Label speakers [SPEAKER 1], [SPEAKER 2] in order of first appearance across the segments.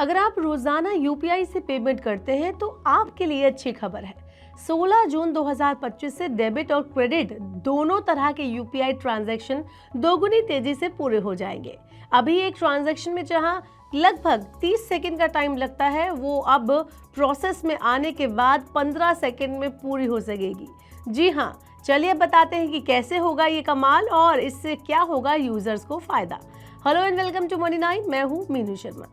[SPEAKER 1] अगर आप रोजाना यूपीआई से पेमेंट करते हैं तो आपके लिए अच्छी खबर है। 16 जून 2025 से डेबिट और क्रेडिट दोनों तरह के यूपीआई ट्रांजैक्शन दोगुनी तेजी से पूरे हो जाएंगे। अभी एक ट्रांजैक्शन में जहां लगभग 30 सेकंड का टाइम लगता है, वो अब प्रोसेस में आने के बाद 15 सेकंड में पूरी हो सकेगी। जी हाँ, चलिए बताते हैं कि कैसे होगा ये कमाल और इससे क्या होगा यूजर्स को फायदा। Hello and welcome to money 9। मैं हूँ मीनू शर्मा।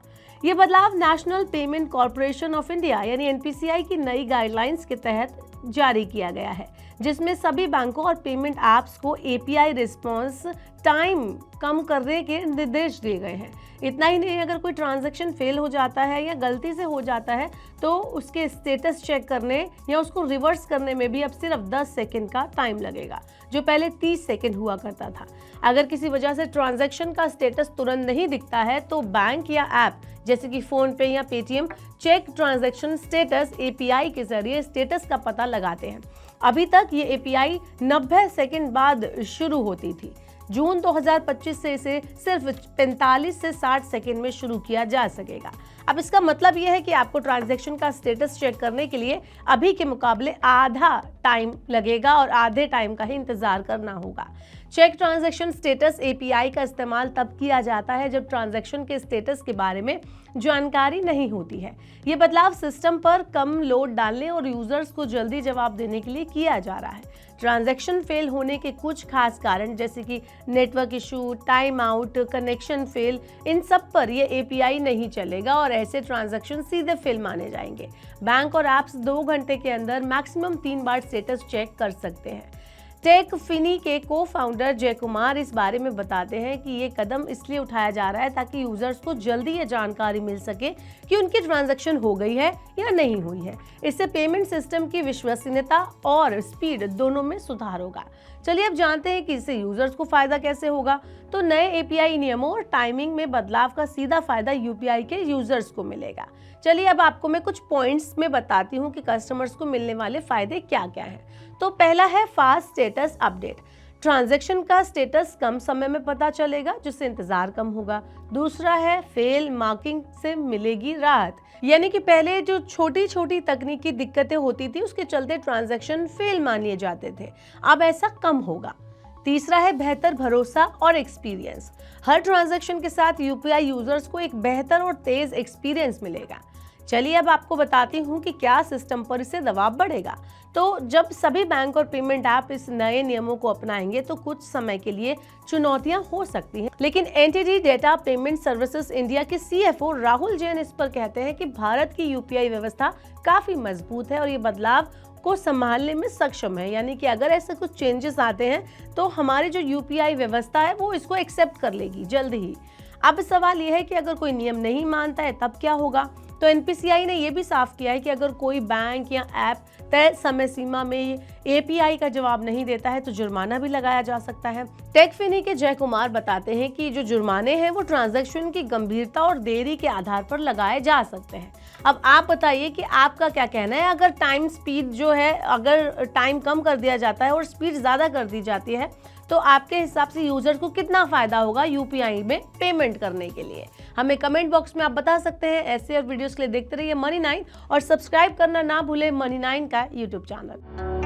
[SPEAKER 1] ये बदलाव national payment corporation of India यानी एनपीसीआई की नई गाइडलाइंस के तहत जारी किया गया है, जिसमें सभी बैंकों और पेमेंट ऐप्स को एपीआई रिस्पांस टाइम कम करने के निर्देश दिए गए हैं। इतना ही नहीं, अगर कोई ट्रांजैक्शन फेल हो जाता है या गलती से हो जाता है तो उसके स्टेटस चेक करने या उसको रिवर्स करने में भी अब सिर्फ 10 सेकंड का टाइम लगेगा, जो पहले 30 सेकंड हुआ करता था। अगर किसी वजह से ट्रांजैक्शन का स्टेटस तुरंत नहीं दिखता है तो बैंक या ऐप जैसे कि फोन पे या Paytm check transaction status API के जरिए स्टेटस का पता लगाते हैं। अभी तक ये एपीआई 90 सेकंड बाद शुरू होती थी। जून 2025 से इसे सिर्फ 45 से 60 सेकंड में शुरू किया जा सकेगा। अब इसका मतलब यह है कि आपको ट्रांजैक्शन का स्टेटस चेक करने के लिए अभी के मुकाबले आधा टाइम लगेगा और आधे टाइम का ही इंतजार करना होगा। चेक ट्रांजैक्शन स्टेटस एपीआई का इस्तेमाल तब किया जाता है जब ट्रांजैक्शन के स्टेटस के बारे में जानकारी नहीं होती है। ये बदलाव सिस्टम पर कम लोड डालने और यूजर्स को जल्दी जवाब देने के लिए किया जा रहा है। ट्रांजैक्शन फेल होने के कुछ खास कारण जैसे कि network issue, time out, connection fail, इन सब पर ये एपीआई नहीं चलेगा और ऐसे ट्रांजैक्शन सीधे फेल माने जाएंगे। बैंक और ऐप्स 2 घंटे के अंदर मैक्सिमम 3 बार स्टेटस चेक कर सकते हैं। टेक फिनी के को फाउंडर जय कुमार इस बारे में बताते हैं कि ये कदम इसलिए उठाया जा रहा है ताकि यूजर्स को जल्दी ये जानकारी मिल सके कि उनकी ट्रांजैक्शन हो गई है या नहीं हुई है। इससे पेमेंट सिस्टम की विश्वसनीयता और स्पीड दोनों में सुधार होगा। चलिए अब जानते हैं कि इससे यूजर्स को फायदा कैसे होगा। तो नए एपीआई नियमों और टाइमिंग में बदलाव का सीधा फायदा यूपीआई के यूजर्स को मिलेगा। चलिए अब आपको मैं कुछ पॉइंट्स में बताती हूँ कि कस्टमर्स को मिलने वाले फायदे क्या क्या हैं। तो पहला है फास्ट स्टेटस अपडेट। ट्रांजैक्शन का स्टेटस कम समय में पता चलेगा, जिससे इंतजार कम होगा। दूसरा है फेल मार्किंग से मिलेगी राहत, यानी कि पहले जो छोटी छोटी तकनीकी दिक्कतें होती थी उसके चलते ट्रांजैक्शन फेल माने जाते थे, अब ऐसा कम होगा। तीसरा है बेहतर भरोसा और एक्सपीरियंस। हर ट्रांजैक्शन के साथ यूपीआई यूजर्स को एक बेहतर और तेज एक्सपीरियंस मिलेगा। चलिए अब आपको बताती हूँ कि क्या सिस्टम पर इससे दबाव बढ़ेगा। तो जब सभी बैंक और पेमेंट ऐप इस नए नियमों को अपनाएंगे तो कुछ समय के लिए चुनौतियां हो सकती हैं, लेकिन NTD data payment services India के सीएफओ राहुल जैन इस पर कहते हैं कि भारत की यूपीआई व्यवस्था काफी मजबूत है और ये बदलाव को संभालने में सक्षम है। यानी कि अगर ऐसे कुछ चेंजेस आते हैं तो हमारी जो यूपीआई व्यवस्था है वो इसको एक्सेप्ट कर लेगी जल्द ही। अब सवाल यह है कि अगर कोई नियम नहीं मानता है तब क्या होगा। तो एनपीसीआई ने यह भी साफ किया है कि अगर कोई बैंक या ऐप तय समय सीमा में एपीआई का जवाब नहीं देता है तो जुर्माना भी लगाया जा सकता है। टेकफिनी के जय कुमार बताते हैं कि जो जुर्माने हैं वो ट्रांजैक्शन की गंभीरता और देरी के आधार पर लगाए जा सकते हैं। अब आप बताइए कि आपका क्या कहना है। अगर टाइम स्पीड जो है, अगर टाइम कम कर दिया जाता है और स्पीड ज्यादा कर दी जाती है तो आपके हिसाब से यूजर को कितना फायदा होगा यूपीआई में पेमेंट करने के लिए। हमें कमेंट बॉक्स में आप बता सकते हैं। ऐसे और वीडियोस के लिए देखते रहिए मनी 9 और सब्सक्राइब करना ना भूलें मनी 9 का यूट्यूब चैनल।